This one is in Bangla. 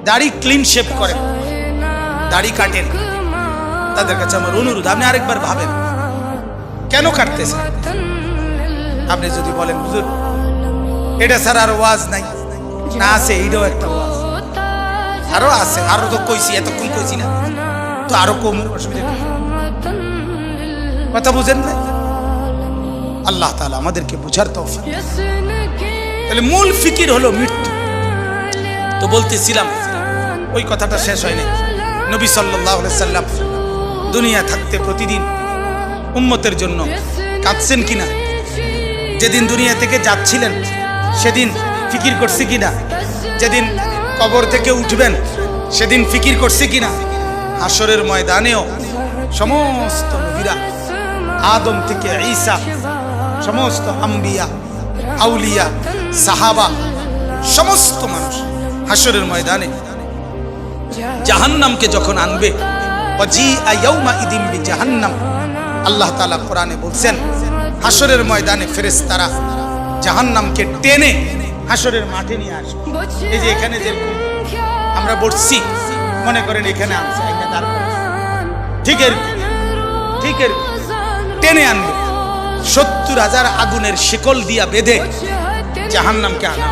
দাড়ি ক্লিন শেভ করেন, দাড়ি কাটেন, তাদের কাছে আমার অনুরোধ, আপনি আরেকবার ভাবেন কেন কাটতেছেন। আপনি যদি বলেন হুজুর এটা ছাড়া আর ওয়াজ নাই, না আছে, এইটাও একটা ওয়াজ, আরো আছে, আরো তো কইছি, এতক্ষণ কইছি না তো, আরো কম, অসুবিধা কি? কথা বুঝেন না? আল্লাহ তাআলা আমাদেরকে বুঝার তৌফিক। তাহলে মূল ফিকির হলো মৃত্যু। তো বলতেছিলাম, ওই কথাটা শেষ হয়নি। নবী সাল্লাল্লাহু আলাইহি সাল্লাম দুনিয়া থাকতে প্রতিদিন উম্মতের জন্য কাঁদছেন কিনা? যেদিন দুনিয়া থেকে যাচ্ছিলেন সেদিন ফিকির করছে কিনা? যেদিন কবর থেকে উঠবেন সেদিন ফিকির করছে কিনা? হাসরের ময়দানেও সমস্ত নবীরা, আদম থেকে ঈসা, সমস্ত আম্বিয়া, আউলিয়া, সাহাবা, সমস্ত মানুষ হাসরের ময়দানে জাহান্নামকে যখন আনবে, ওয়াজিআ ইয়াউমাইদিন বিজাহান্নাম, আল্লাহ তাআলা কোরআনে বলছেন হাসরের ময়দানে ফেরেশতারা জাহান্নামকে টেনে হাসরের মাঠে নিয়ে আসবে। এই যে এখানে যে আমরা বসছি, মনে করেন এখানে আনছে, এখানে দাঁড় করাচ্ছে, ঠিক এর টেনে আনবে, ৭০,০০০ আগুনের শিকল দিয়া বেঁধে জাহান্নামকে আনা।